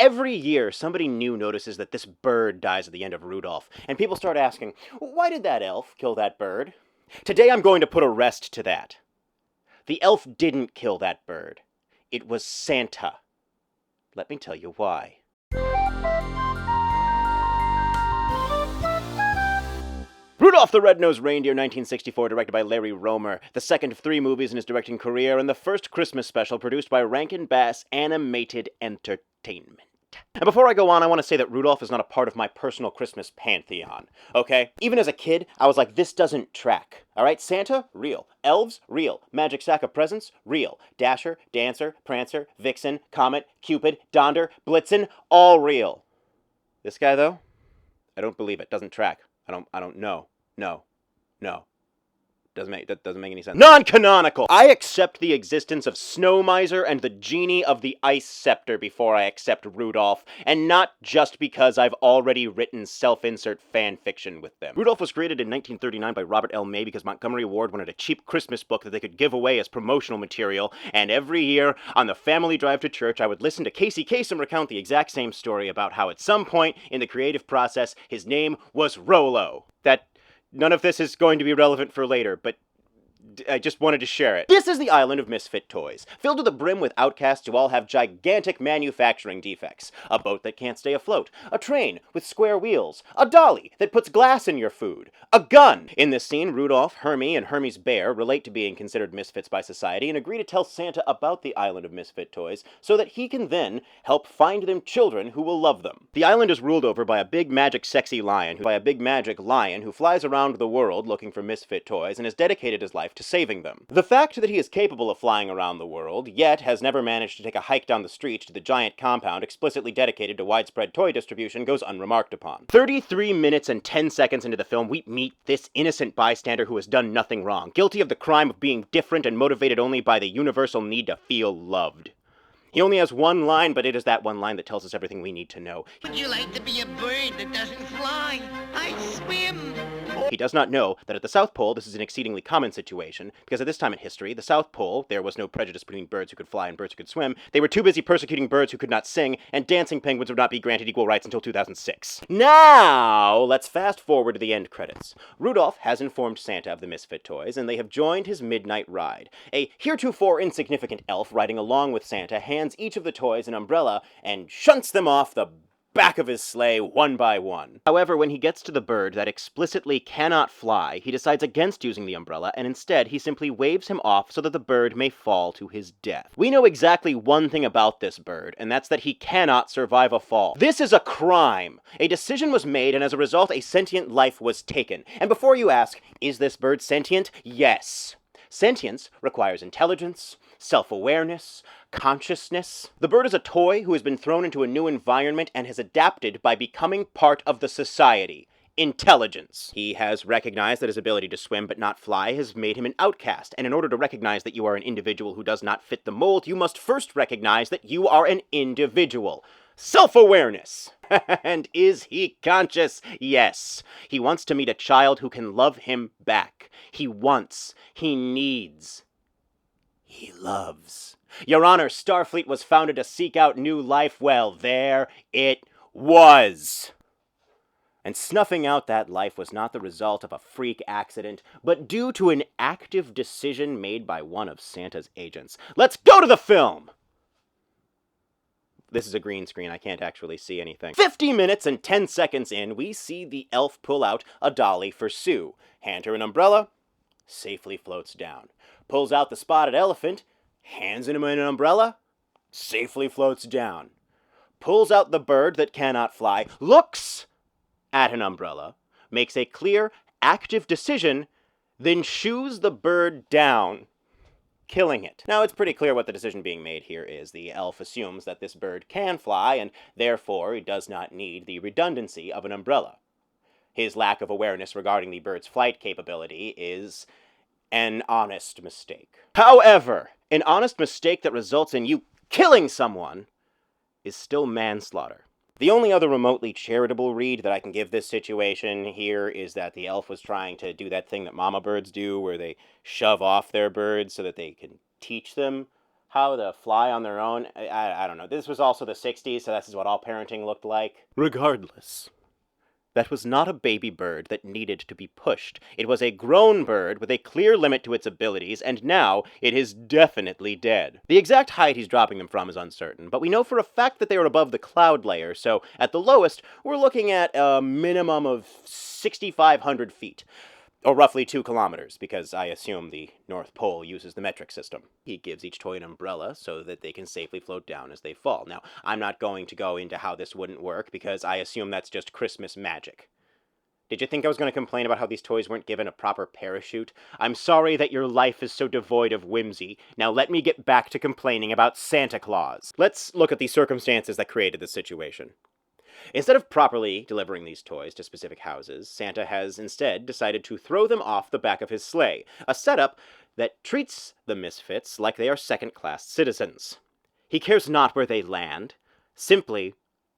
Every year, somebody new notices that this bird dies at the end of Rudolph, and people start asking, why did that elf kill that bird? Today I'm going to put a rest to that. The elf didn't kill that bird. It was Santa. Let me tell you why. Rudolph the Red-Nosed Reindeer, 1964, directed by Larry Romer, the second of 3 movies in his directing career, and the first Christmas special produced by Rankin Bass Animated Entertainment. And before I go on, I want to say that Rudolph is not a part of my personal Christmas pantheon, okay? Even as a kid, I was like, this doesn't track, alright? Santa? Real. Elves? Real. Magic Sack of Presents? Real. Dasher, Dancer, Prancer, Vixen, Comet, Cupid, Donder, Blitzen, all real. This guy, though? I don't believe it. Doesn't track. I don't know. No. That doesn't make any sense. Non-canonical! I accept the existence of Snow Miser and the Genie of the Ice Scepter before I accept Rudolph, and not just because I've already written self-insert fan fiction with them. Rudolph was created in 1939 by Robert L. May because Montgomery Ward wanted a cheap Christmas book that they could give away as promotional material, and every year, on the family drive to church, I would listen to Casey Kasem recount the exact same story about how at some point in the creative process, his name was Rolo. None of this is going to be relevant for later, but I just wanted to share it. This is the island of Misfit toys, filled to the brim with outcasts who all have gigantic manufacturing defects. A boat that can't stay afloat, a train with square wheels, a dolly that puts glass in your food, a gun! In this scene, Rudolph, Hermie, and Hermie's bear relate to being considered misfits by society and agree to tell Santa about the island of Misfit toys so that he can then help find them children who will love them. The island is ruled over by a big magic sexy lion who flies around the world looking for misfit toys and has dedicated his life to saving them. The fact that he is capable of flying around the world, yet has never managed to take a hike down the street to the giant compound explicitly dedicated to widespread toy distribution goes unremarked upon. 33 minutes and 10 seconds into the film, we meet this innocent bystander who has done nothing wrong, guilty of the crime of being different and motivated only by the universal need to feel loved. He only has one line, but it is that one line that tells us everything we need to know. Would you like to be a bird that doesn't fly? I swim. He does not know that at the South Pole this is an exceedingly common situation, because at this time in history, the South Pole, there was no prejudice between birds who could fly and birds who could swim. They were too busy persecuting birds who could not sing, and dancing penguins would not be granted equal rights until 2006. Now, let's fast forward to the end credits. Rudolph has informed Santa of the Misfit toys, and they have joined his midnight ride. A heretofore insignificant elf riding along with Santa hands each of the toys an umbrella and shunts them off the back of his sleigh one by one. However, when he gets to the bird that explicitly cannot fly, he decides against using the umbrella, and instead he simply waves him off so that the bird may fall to his death. We know exactly one thing about this bird, and that's that he cannot survive a fall. This is a crime! A decision was made, and as a result, a sentient life was taken. And before you ask, is this bird sentient? Yes. Sentience requires intelligence, self-awareness, consciousness. The bird is a toy who has been thrown into a new environment and has adapted by becoming part of the society. Intelligence. He has recognized that his ability to swim but not fly has made him an outcast, and in order to recognize that you are an individual who does not fit the mold, you must first recognize that you are an individual. Self-awareness. And is he conscious? Yes. He wants to meet a child who can love him back. He wants. He needs. He loves. Your Honor, Starfleet was founded to seek out new life. Well, there it was. And snuffing out that life was not the result of a freak accident, but due to an active decision made by one of Santa's agents. Let's go to the film! This is a green screen, I can't actually see anything. 50 minutes and 10 seconds in, we see the elf pull out a dolly for Sue. Hand her an umbrella, safely floats down. Pulls out the spotted elephant, hands him an umbrella, safely floats down. Pulls out the bird that cannot fly, looks at an umbrella, makes a clear, active decision, then shoos the bird down, killing it. Now, it's pretty clear what the decision being made here is. The elf assumes that this bird can fly, and therefore he does not need the redundancy of an umbrella. His lack of awareness regarding the bird's flight capability is an honest mistake. However, an honest mistake that results in you killing someone is still manslaughter. The only other remotely charitable read that I can give this situation here is that the elf was trying to do that thing that mama birds do, where they shove off their birds so that they can teach them how to fly on their own. I don't know. This was also the 60s, so this is what all parenting looked like. Regardless, that was not a baby bird that needed to be pushed. It was a grown bird with a clear limit to its abilities, and now it is definitely dead. The exact height he's dropping them from is uncertain, but we know for a fact that they are above the cloud layer, so at the lowest, we're looking at a minimum of 6,500 feet. Or roughly 2 kilometers, because I assume the North Pole uses the metric system. He gives each toy an umbrella so that they can safely float down as they fall. Now, I'm not going to go into how this wouldn't work, because I assume that's just Christmas magic. Did you think I was going to complain about how these toys weren't given a proper parachute? I'm sorry that your life is so devoid of whimsy. Now let me get back to complaining about Santa Claus. Let's look at the circumstances that created this situation. Instead of properly delivering these toys to specific houses, Santa has instead decided to throw them off the back of his sleigh, a setup that treats the Misfits like they are second-class citizens. He cares not where they land, simply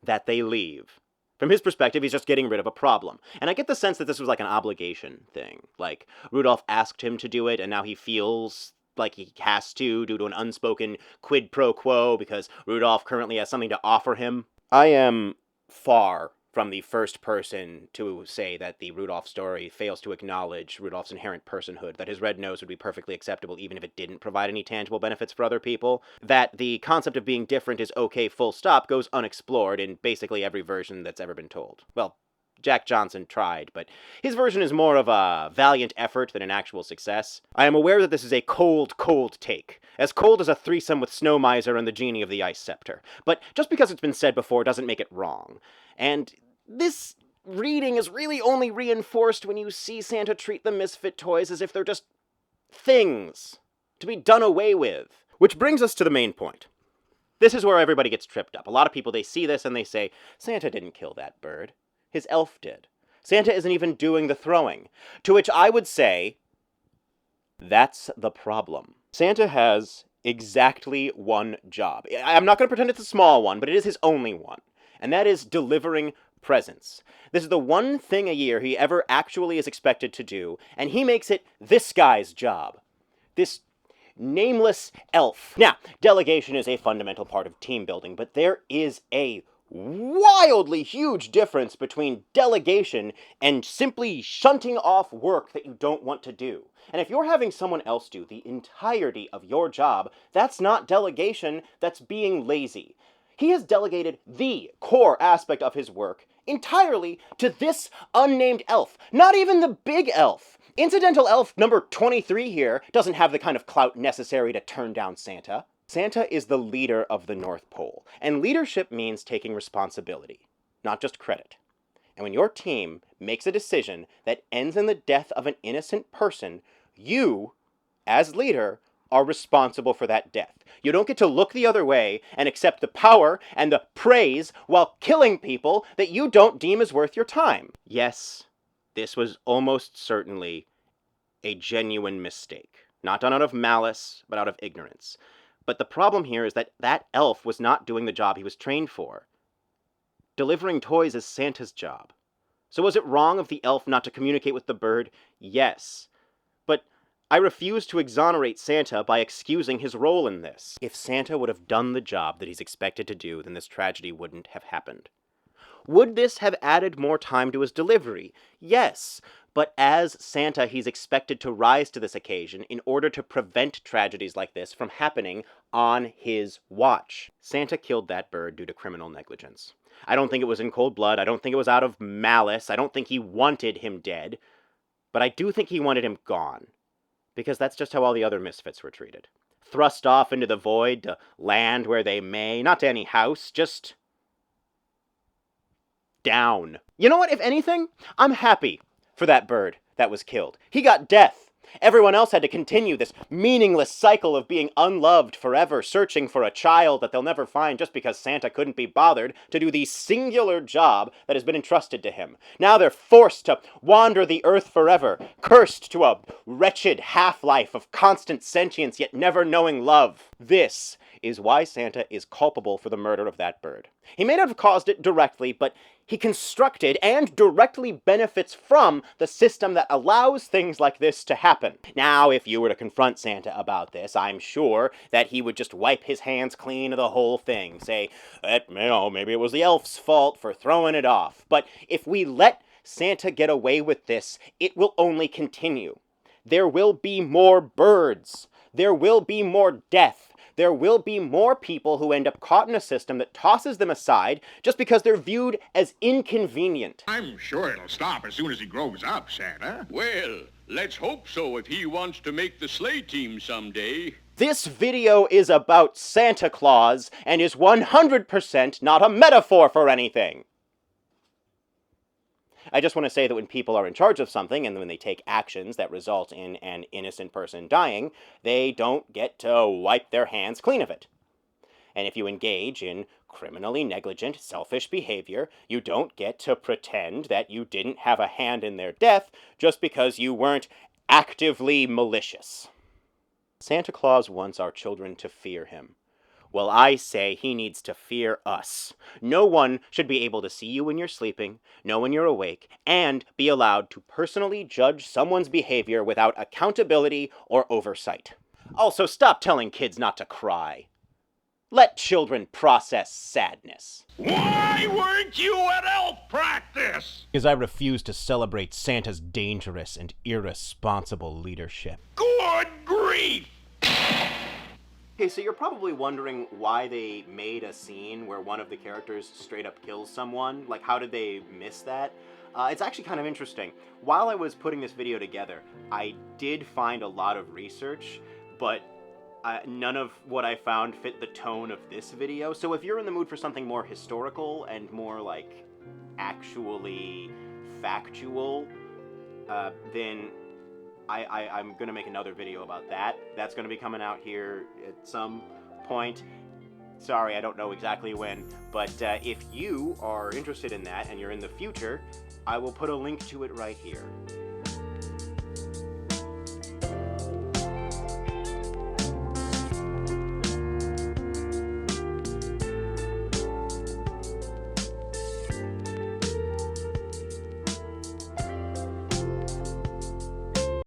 that they leave. From his perspective, he's just getting rid of a problem. And I get the sense that this was like an obligation thing. Like, Rudolph asked him to do it, and now he feels like he has to due to an unspoken quid pro quo because Rudolph currently has something to offer him. I am far from the first person to say that the Rudolph story fails to acknowledge Rudolph's inherent personhood, that his red nose would be perfectly acceptable even if it didn't provide any tangible benefits for other people, that the concept of being different is okay full stop goes unexplored in basically every version that's ever been told. Well, Jack Johnson tried, but his version is more of a valiant effort than an actual success. I am aware that this is a cold, cold take. As cold as a threesome with Snow Miser and the Genie of the Ice Scepter. But just because it's been said before doesn't make it wrong. And this reading is really only reinforced when you see Santa treat the Misfit toys as if they're just things to be done away with. Which brings us to the main point. This is where everybody gets tripped up. A lot of people, they see this and they say, Santa didn't kill that bird. His elf did. Santa isn't even doing the throwing. To which I would say, that's the problem. Santa has exactly one job. I'm not going to pretend it's a small one, but it is his only one. And that is delivering presents. This is the one thing a year he ever actually is expected to do, and he makes it this guy's job. This nameless elf. Now, delegation is a fundamental part of team building, but there is a wildly huge difference between delegation and simply shunting off work that you don't want to do. And if you're having someone else do the entirety of your job, that's not delegation, that's being lazy. He has delegated the core aspect of his work entirely to this unnamed elf. Not even the big elf. Incidental elf number 23 here doesn't have the kind of clout necessary to turn down Santa. Santa is the leader of the North Pole, and leadership means taking responsibility, not just credit. And when your team makes a decision that ends in the death of an innocent person, you, as leader, are responsible for that death. You don't get to look the other way and accept the power and the praise while killing people that you don't deem as worth your time. Yes, this was almost certainly a genuine mistake. Not done out of malice, but out of ignorance. But the problem here is that that elf was not doing the job he was trained for. Delivering toys is Santa's job. So was it wrong of the elf not to communicate with the bird? Yes. But I refuse to exonerate Santa by excusing his role in this. If Santa would have done the job that he's expected to do, then this tragedy wouldn't have happened. Would this have added more time to his delivery? Yes. But as Santa, he's expected to rise to this occasion in order to prevent tragedies like this from happening on his watch. Santa killed that bird due to criminal negligence. I don't think it was in cold blood. I don't think it was out of malice. I don't think he wanted him dead. But I do think he wanted him gone. Because that's just how all the other Misfits were treated. Thrust off into the void to land where they may. Not to any house, just down. You know what? If anything, I'm happy for that bird that was killed. He got death. Everyone else had to continue this meaningless cycle of being unloved forever, searching for a child that they'll never find just because Santa couldn't be bothered to do the singular job that has been entrusted to him. Now they're forced to wander the earth forever, cursed to a wretched half-life of constant sentience yet never knowing love. This is why Santa is culpable for the murder of that bird. He may not have caused it directly, but he constructed and directly benefits from the system that allows things like this to happen. Now, if you were to confront Santa about this, I'm sure that he would just wipe his hands clean of the whole thing. Say, maybe it was the elf's fault for throwing it off. But if we let Santa get away with this, it will only continue. There will be more birds. There will be more death. There will be more people who end up caught in a system that tosses them aside just because they're viewed as inconvenient. I'm sure it'll stop as soon as he grows up, Santa. Well, let's hope so if he wants to make the sleigh team someday. This video is about Santa Claus and is 100% not a metaphor for anything. I just want to say that when people are in charge of something and when they take actions that result in an innocent person dying, they don't get to wipe their hands clean of it. And if you engage in criminally negligent, selfish behavior, you don't get to pretend that you didn't have a hand in their death just because you weren't actively malicious. Santa Claus wants our children to fear him. Well, I say he needs to fear us. No one should be able to see you when you're sleeping, know when you're awake, and be allowed to personally judge someone's behavior without accountability or oversight. Also, stop telling kids not to cry. Let children process sadness. Why weren't you at elf practice? Because I refuse to celebrate Santa's dangerous and irresponsible leadership. Good grief! Okay, so you're probably wondering why they made a scene where one of the characters straight up kills someone. Like, how did they miss that? It's actually kind of interesting. While I was putting this video together, I did find a lot of research, but none of what I found fit the tone of this video. So if you're in the mood for something more historical and more, like, actually factual, then I'm going to make another video about that. That's going to be coming out here at some point. Sorry, I don't know exactly when, but if you are interested in that and you're in the future, I will put a link to it right here.